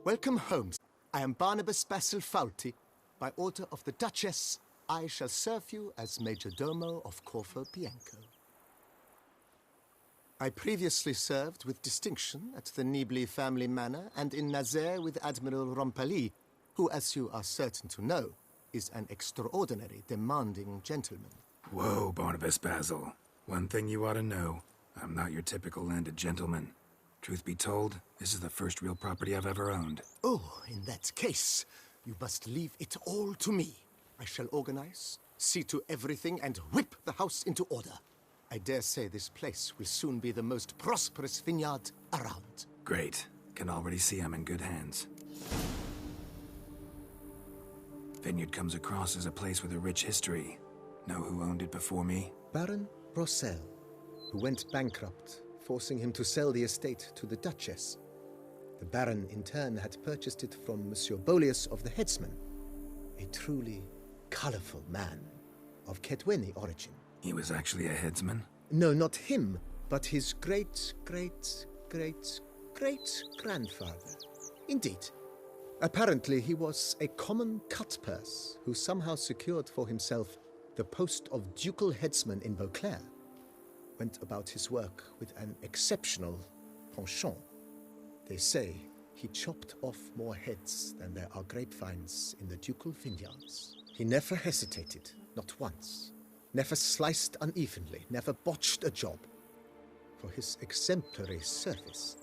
Welcome home. I am Barnabas Basil Fawlty. By order of the Duchess, I shall serve you as Major Domo of Corvo Bianco. I previously served with distinction at the Nibli family manor and in Nazaire with Admiral Rompali, who, as you are certain to know, is an extraordinary, demanding gentleman. Whoa, Barnabas Basil. One thing you ought to know. I'm not your typical landed gentleman. Truth be told, this is the first real property I've ever owned. Oh, in that case, you must leave it all to me. I shall organize, see to everything, and whip the house into order. I dare say this place will soon be the most prosperous vineyard around. Great. Can already see I'm in good hands. Vineyard comes across as a place with a rich history. Know who owned it before me? Baron Rossel, who went bankrupt, forcing him to sell the estate to the Duchess. The Baron, in turn, had purchased it from Monsieur Boleus of the Headsman, a truly colorful man of Kedweni origin. He was actually a headsman? No, not him, but his great-great-great-great-grandfather. Indeed. Apparently, he was a common cutpurse who somehow secured for himself the post of ducal headsman in Beauclair. Went about his work with an exceptional penchant. They say he chopped off more heads than there are grapevines in the ducal vineyards. He never hesitated, not once. Never sliced unevenly, never botched a job. For his exemplary service,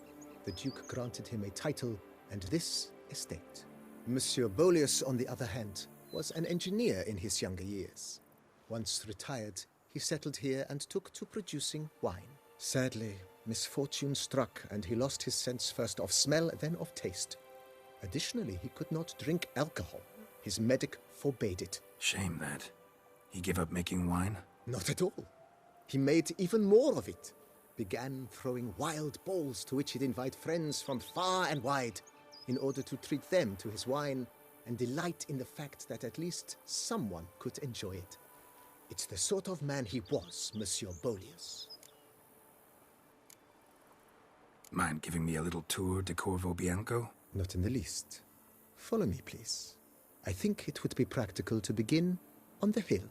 the Duke granted him a title and this estate. Monsieur Boleus, on the other hand, was an engineer in his younger years. Once retired, he settled here and took to producing wine. Sadly, misfortune struck and he lost his sense first of smell, then of taste. Additionally, he could not drink alcohol. His medic forbade it. Shame that. He gave up making wine? Not at all. He made even more of it. Began throwing wild balls to which he'd invite friends from far and wide in order to treat them to his wine and delight in the fact that at least someone could enjoy it. It's the sort of man he was, Monsieur Boleus. Mind giving me a little tour de Corvo Bianco? Not in the least. Follow me, please. I think it would be practical to begin on the hill.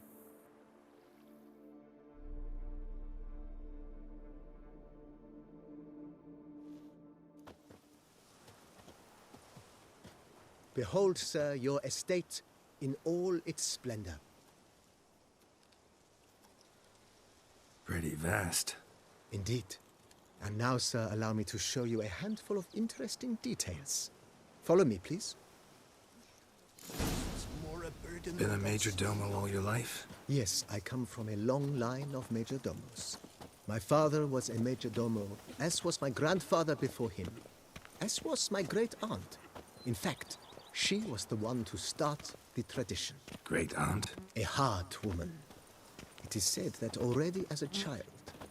Behold, sir, your estate in all its splendor. Pretty vast. Indeed. And now, sir, allow me to show you a handful of interesting details. Follow me, please. Been a major domo all your life? Yes, I come from a long line of major domos. My father was a major domo, as was my grandfather before him, as was my great-aunt. In fact, she was the one to start the tradition. Great-aunt? A hard woman. It is said that already as a child,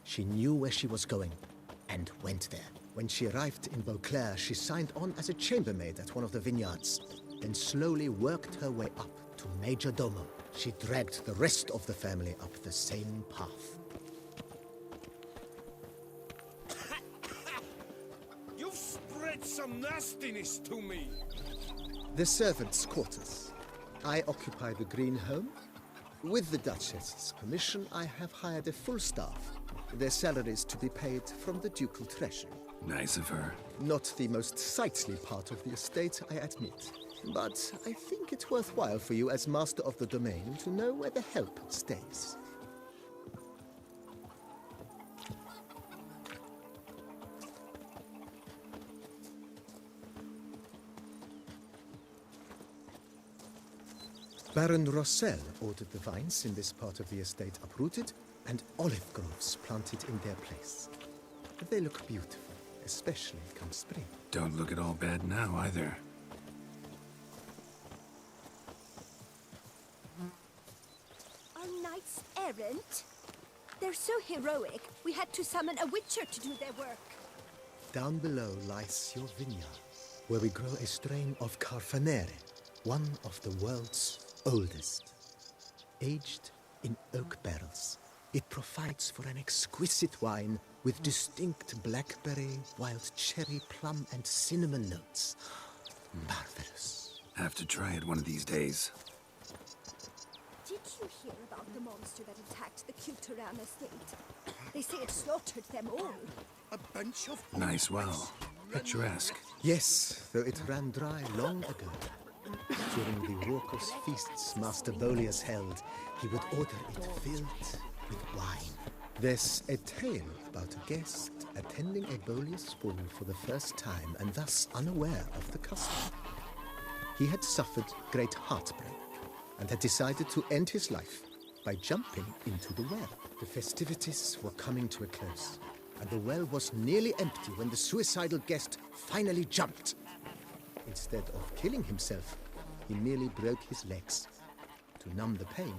she knew where she was going and went there. When she arrived in Beauclair, she signed on as a chambermaid at one of the vineyards, then slowly worked her way up to Major Domo. She dragged the rest of the family up the same path. You've spread some nastiness to me. The servants' quarters. I occupy the green home. With the Duchess's permission, I have hired a full staff. Their salaries to be paid from the ducal treasury. Nice of her. Not the most sightly part of the estate, I admit. But I think it's worthwhile for you as master of the domain to know where the help stays. Baron Rossel ordered the vines in this part of the estate uprooted and olive groves planted in their place. They look beautiful, especially come spring. Don't look at all bad now, either. Our knights errant? They're so heroic, we had to summon a witcher to do their work. Down below lies your vineyard, where we grow a strain of Carfanere, one of the world's oldest. Aged in oak barrels, it provides for an exquisite wine with distinct blackberry, wild cherry, plum, and cinnamon notes. Marvelous. Have to try it one of these days. Did you hear about the monster that attacked the Kuteran estate? They say it slaughtered them all. A bunch of Nice well. Picturesque. Yes, though it ran dry long ago. During the raucous feasts Master Boleus held, he would order it filled with wine. There's a tale about a guest attending a Boleus ball for the first time and thus unaware of the custom. He had suffered great heartbreak and had decided to end his life by jumping into the well. The festivities were coming to a close, and the well was nearly empty when the suicidal guest finally jumped. Instead of killing himself, he merely broke his legs. To numb the pain,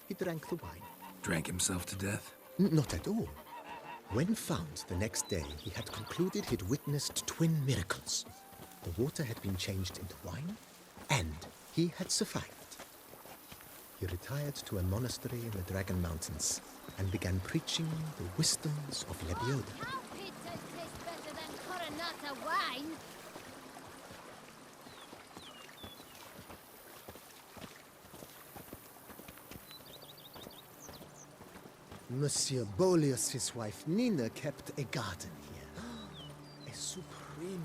he drank the wine. Drank himself to death? Not at all. When found the next day, he had concluded he'd witnessed twin miracles. The water had been changed into wine, and he had survived. He retired to a monastery in the Dragon Mountains and began preaching the wisdoms of Lebioda. How pizza tastes better than Coronata wine? Monsieur Boleus' wife Nina kept a garden here. A supremely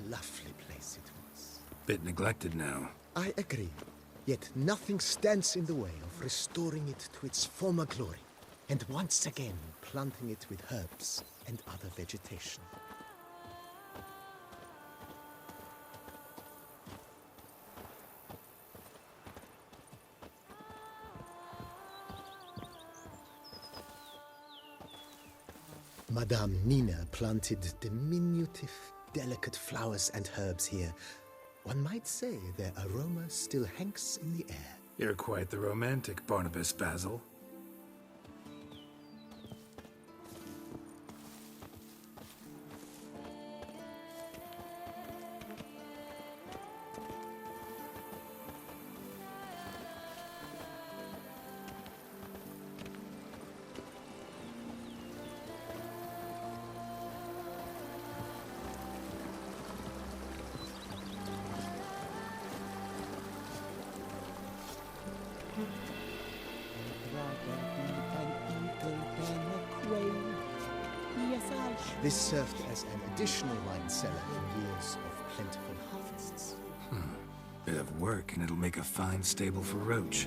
lovely place it was. Bit neglected now. I agree. Yet nothing stands in the way of restoring it to its former glory, and once again planting it with herbs and other vegetation. Madame Nina planted diminutive, delicate flowers and herbs here. One might say their aroma still hangs in the air. You're quite the romantic, Barnabas Basil. This served as an additional wine cellar in years of plentiful harvests. Bit of work, and it'll make a fine stable for Roach.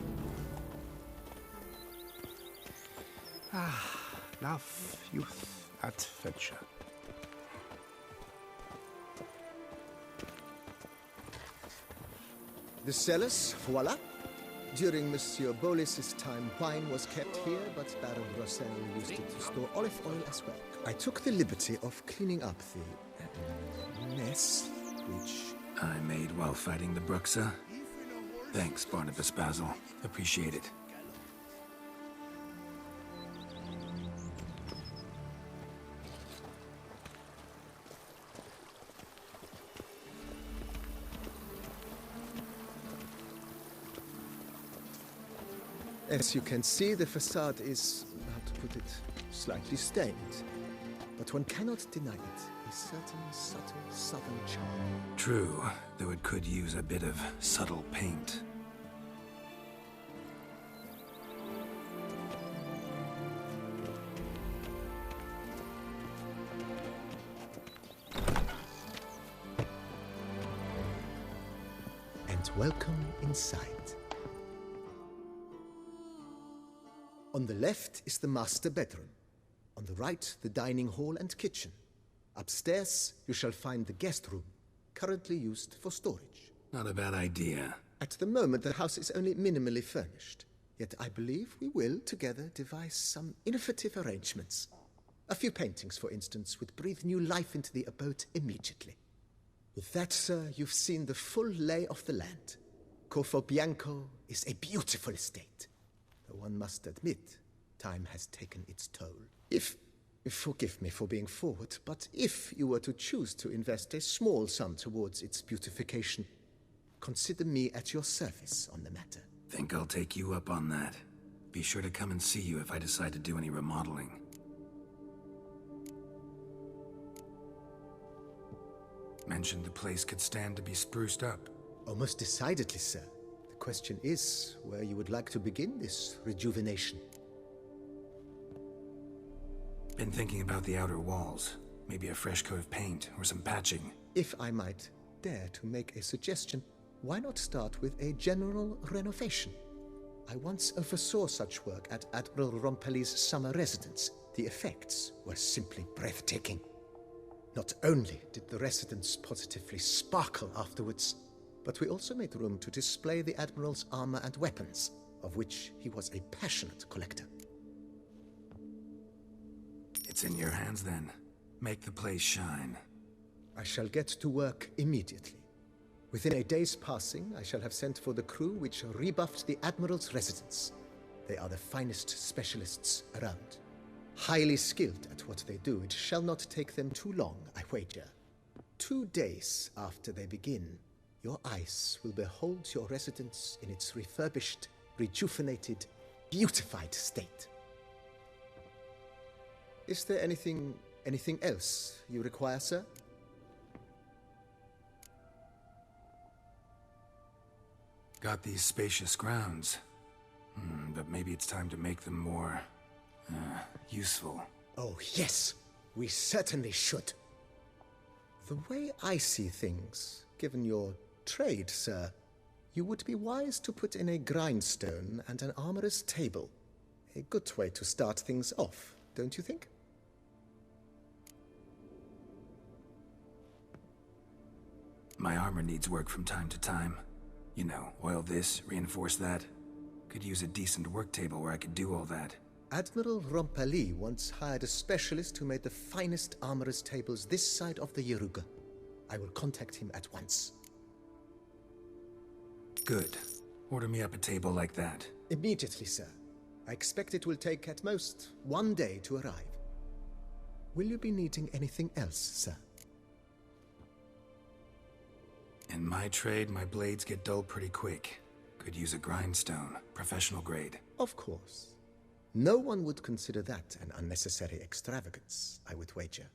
love, youth, adventure. The cellars, voila. During Monsieur Boleus' time, wine was kept here, but Baron Rossel used it to store olive oil as well. I took the liberty of cleaning up the mess, which... I made while fighting the Bruxa. Thanks, Barnabas Basil. Appreciate it. As you can see, the facade is, how to put it, slightly stained. But one cannot deny it, a certain subtle southern charm. True, though it could use a bit of subtle paint. And welcome inside. On the left is the master bedroom. On the right, the dining hall and kitchen. Upstairs, you shall find the guest room, currently used for storage. Not a bad idea. At the moment, the house is only minimally furnished. Yet I believe we will, together, devise some innovative arrangements. A few paintings, for instance, would breathe new life into the abode immediately. With that, sir, you've seen the full lay of the land. Corvo Bianco is a beautiful estate. Though one must admit, time has taken its toll. Forgive me for being forward, but if you were to choose to invest a small sum towards its beautification, consider me at your service on the matter. Think I'll take you up on that. Be sure to come and see you if I decide to do any remodeling. Mentioned the place could stand to be spruced up. Oh, most decidedly, sir. The question is where you would like to begin this rejuvenation. Been thinking about the outer walls. Maybe a fresh coat of paint or some patching. If I might dare to make a suggestion, why not start with a general renovation? I once oversaw such work at Admiral Rompelli's summer residence. The effects were simply breathtaking. Not only did the residence positively sparkle afterwards, but we also made room to display the Admiral's armor and weapons, of which he was a passionate collector. It's in your hands then. Make the place shine. I shall get to work immediately. Within a day's passing, I shall have sent for the crew which rebuffed the Admiral's residence. They are the finest specialists around. Highly skilled at what they do, it shall not take them too long, I wager. 2 days after they begin, your eyes will behold your residence in its refurbished, rejuvenated, beautified state. Is there anything else you require, sir? Got these spacious grounds. But maybe it's time to make them more... useful. Oh, yes. We certainly should. The way I see things, given your trade, sir, you would be wise to put in a grindstone and an armorer's table. A good way to start things off, don't you think? My armor needs work from time to time. You know, oil this, reinforce that. Could use a decent work table where I could do all that. Admiral Rompelli once hired a specialist who made the finest armorer's tables this side of the Yaruga. I will contact him at once. Good. Order me up a table like that. Immediately, sir. I expect it will take at most 1 day to arrive. Will you be needing anything else, sir? In my trade, my blades get dull pretty quick. Could use a grindstone, professional grade. Of course. No one would consider that an unnecessary extravagance, I would wager.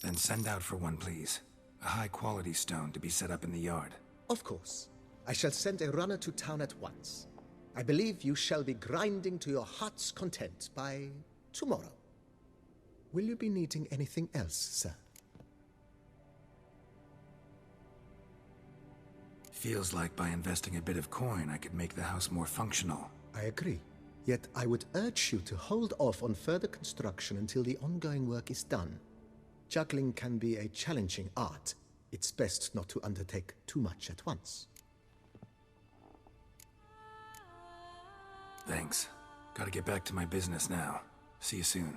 Then send out for one, please. A high-quality stone to be set up in the yard. Of course. I shall send a runner to town at once. I believe you shall be grinding to your heart's content by tomorrow. Will you be needing anything else, sir? Feels like by investing a bit of coin, I could make the house more functional. I agree. Yet I would urge you to hold off on further construction until the ongoing work is done. Juggling can be a challenging art. It's best not to undertake too much at once. Thanks. Gotta get back to my business now. See you soon.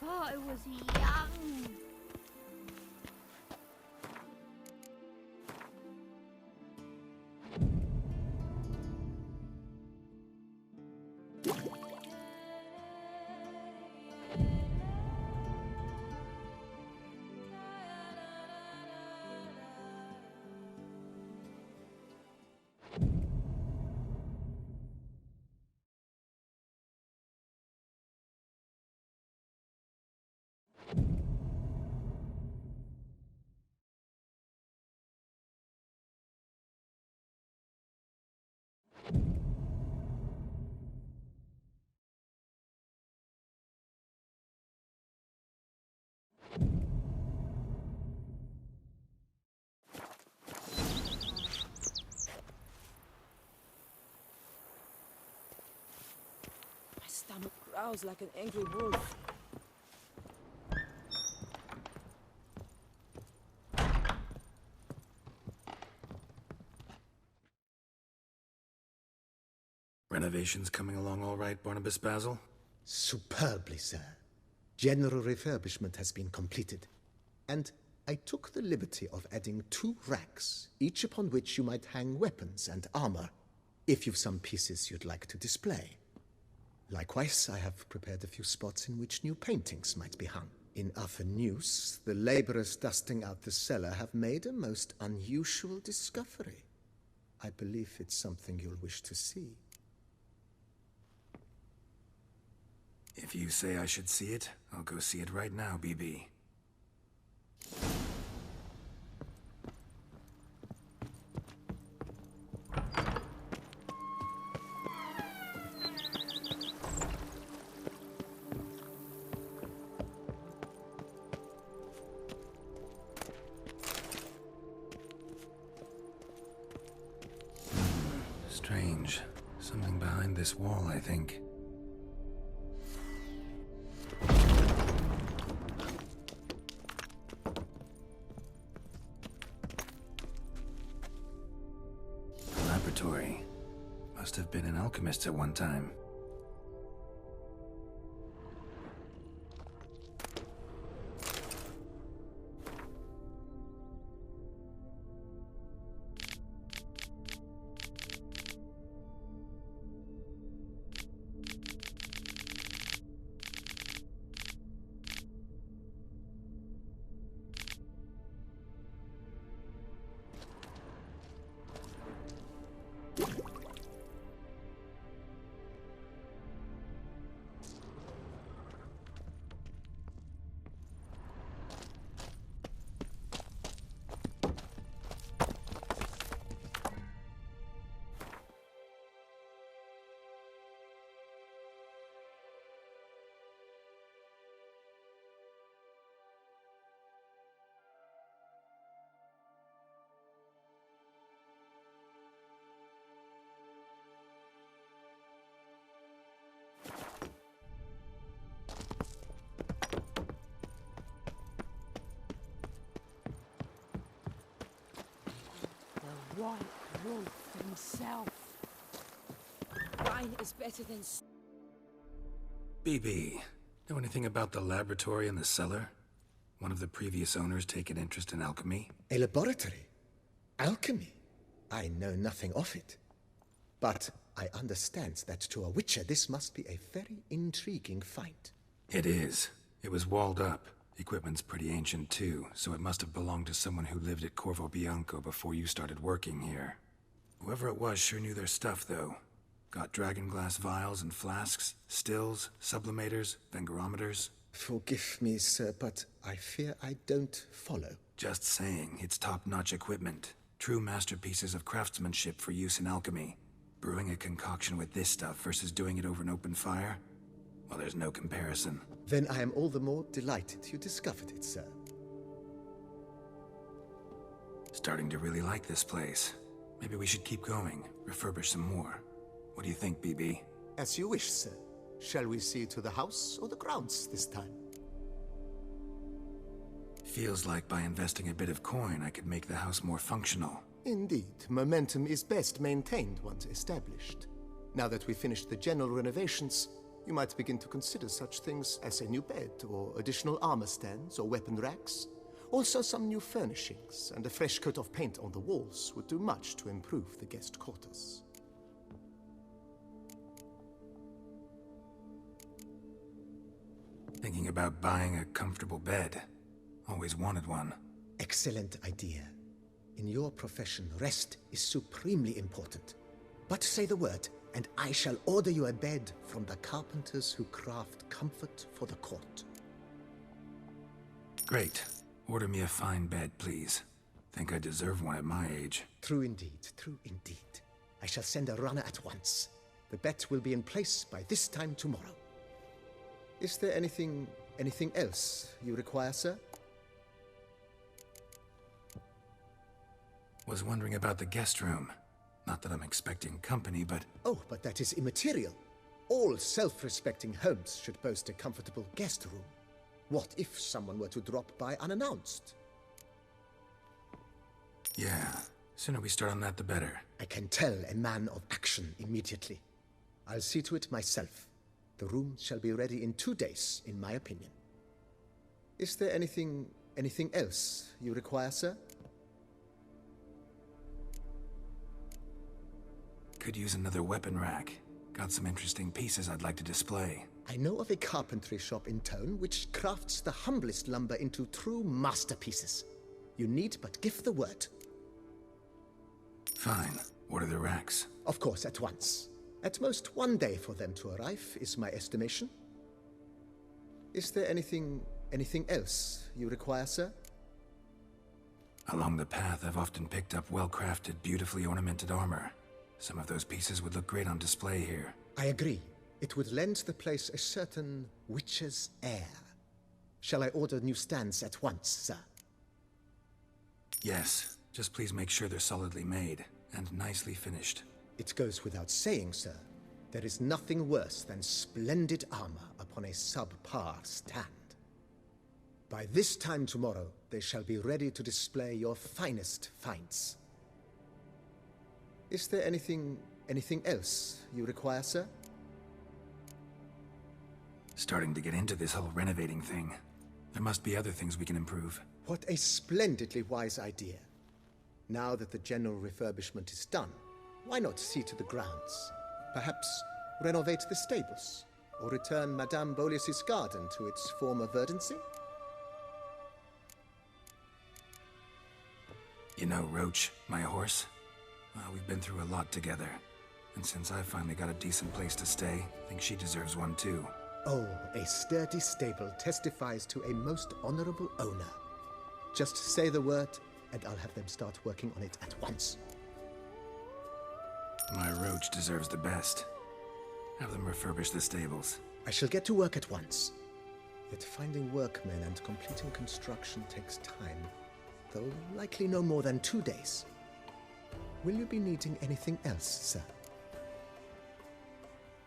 I was young. My stomach growls like an angry wolf. Renovations coming along all right, Barnabas Basil? Superbly, sir. General refurbishment has been completed. And I took the liberty of adding 2 racks, each upon which you might hang weapons and armor, if you've some pieces you'd like to display. Likewise, I have prepared a few spots in which new paintings might be hung. In other news, the laborers dusting out the cellar have made a most unusual discovery. I believe it's something you'll wish to see. If you say I should see it, I'll go see it right now, BB. Strange. Something behind this wall, I think. A laboratory. Must have been an alchemist at one time. The White Wolf himself. Wine is better than... BB, know anything about the laboratory in the cellar? One of the previous owners take an interest in alchemy? A laboratory? Alchemy? I know nothing of it. But I understand that to a witcher this must be a very intriguing find. It is. It was walled up. Equipment's pretty ancient too, so it must have belonged to someone who lived at Corvo Bianco before you started working here. Whoever it was sure knew their stuff, though. Got dragonglass vials and flasks, stills, sublimators, vengerometers. Forgive me, sir, but I fear I don't follow. Just saying, it's top-notch equipment. True masterpieces of craftsmanship for use in alchemy. Brewing a concoction with this stuff versus doing it over an open fire? Well, there's no comparison. Then I am all the more delighted you discovered it, sir. Starting to really like this place. Maybe we should keep going, refurbish some more. What do you think, BB? As you wish, sir. Shall we see to the house or the grounds this time? Feels like by investing a bit of coin, I could make the house more functional. Indeed, momentum is best maintained once established. Now that we've finished the general renovations, you might begin to consider such things as a new bed, or additional armor stands, or weapon racks. Also, some new furnishings and a fresh coat of paint on the walls would do much to improve the guest quarters. Thinking about buying a comfortable bed. Always wanted one. Excellent idea. In your profession, rest is supremely important. But say the word, and I shall order you a bed from the carpenters who craft comfort for the court. Great. Order me a fine bed, please. Think I deserve one at my age. True indeed, true indeed. I shall send a runner at once. The bet will be in place by this time tomorrow. Is there anything else you require, sir? Was wondering about the guest room. Not that I'm expecting company, but... Oh, but that is immaterial. All self-respecting homes should boast a comfortable guest room. What if someone were to drop by unannounced? Yeah, sooner we start on that the better. I can tell a man of action immediately. I'll see to it myself. The room shall be ready in 2 days, in my opinion. Is there anything else you require, sir? Could use another weapon rack. Got some interesting pieces I'd like to display. I know of a carpentry shop in town which crafts the humblest lumber into true masterpieces. You need but give the word. Fine. Order the racks. Of course, at once. At most 1 day for them to arrive, is my estimation. Is there anything else you require, sir? Along the path, I've often picked up well-crafted, beautifully ornamented armor. Some of those pieces would look great on display here. I agree. It would lend the place a certain witch's air. Shall I order new stands at once, sir? Yes. Just please make sure they're solidly made and nicely finished. It goes without saying, sir. There is nothing worse than splendid armor upon a subpar stand. By this time tomorrow, they shall be ready to display your finest finds. Is there anything else you require, sir? Starting to get into this whole renovating thing. There must be other things we can improve. What a splendidly wise idea. Now that the general refurbishment is done, why not see to the grounds? Perhaps renovate the stables, or return Madame Boleus's garden to its former verdancy? You know Roach, my horse? Well, we've been through a lot together. And since I finally got a decent place to stay, I think she deserves one too. Oh, a sturdy stable testifies to a most honorable owner. Just say the word, and I'll have them start working on it at once. My Roach deserves the best. Have them refurbish the stables. I shall get to work at once. Yet finding workmen and completing construction takes time, though likely no more than 2 days. Will you be needing anything else, sir?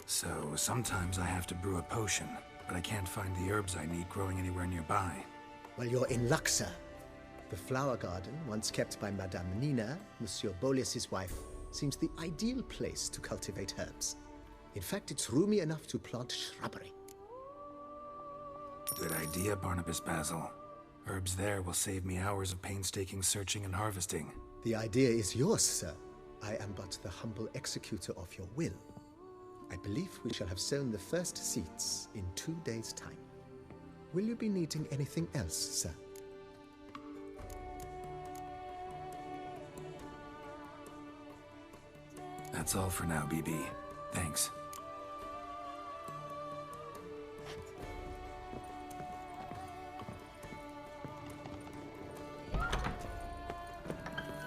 So, sometimes I have to brew a potion, but I can't find the herbs I need growing anywhere nearby. Well, you're in luck, sir. The flower garden, once kept by Madame Nina, Monsieur Boleus's wife, seems the ideal place to cultivate herbs. In fact, it's roomy enough to plant shrubbery. Good idea, Barnabas Basil. Herbs there will save me hours of painstaking searching and harvesting. The idea is yours, sir. I am but the humble executor of your will. I believe we shall have sown the first seeds in 2 days' time. Will you be needing anything else, sir? That's all for now, BB. Thanks.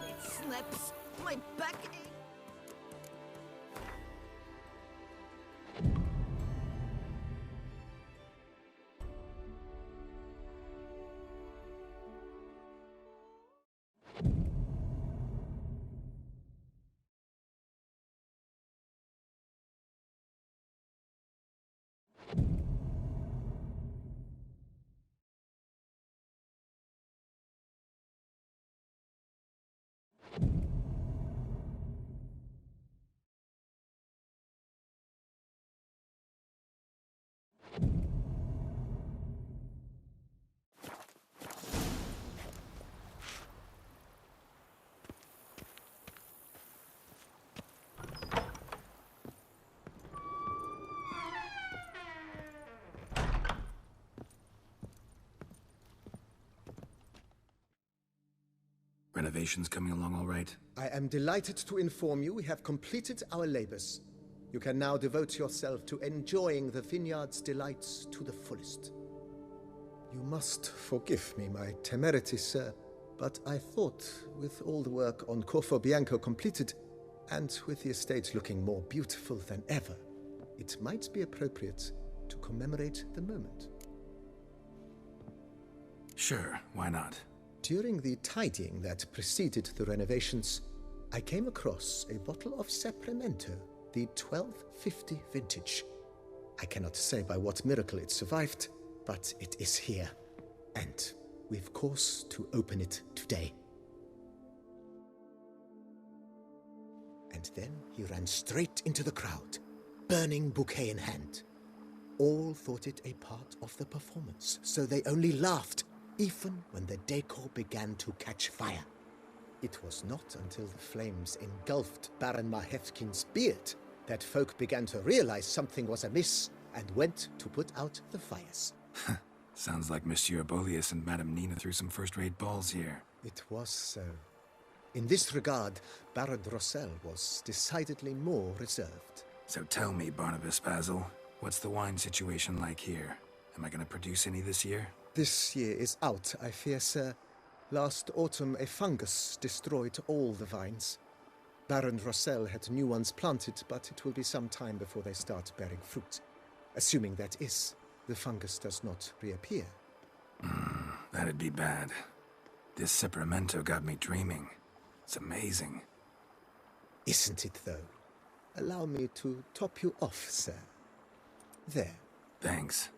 It slaps my back. Renovations coming along all right? I am delighted to inform you we have completed our labors. You can now devote yourself to enjoying the vineyard's delights to the fullest. You must forgive me my temerity, sir, but I thought, with all the work on Corvo Bianco completed, and with the estate looking more beautiful than ever, it might be appropriate to commemorate the moment. Sure, why not? During the tidying that preceded the renovations, I came across a bottle of Sapramento, the 1250 vintage. I cannot say by what miracle it survived, but it is here, and we've cause to open it today. And then he ran straight into the crowd, burning bouquet in hand. All thought it a part of the performance, so they only laughed, even when the decor began to catch fire. It was not until the flames engulfed Baron Mahevkin's beard that folk began to realize something was amiss and went to put out the fires. Sounds like Monsieur Bolius and Madame Nina threw some first-rate balls here. It was so. In this regard, Baron Rossel was decidedly more reserved. So tell me, Barnabas Basil, what's the wine situation like here? Am I gonna produce any this year? This year is out, I fear, sir. Last autumn, a fungus destroyed all the vines. Baron Rossel had new ones planted, but it will be some time before they start bearing fruit. Assuming that is, the fungus does not reappear. That'd be bad. This Cyperamento got me dreaming. It's amazing. Isn't it, though? Allow me to top you off, sir. There. Thanks.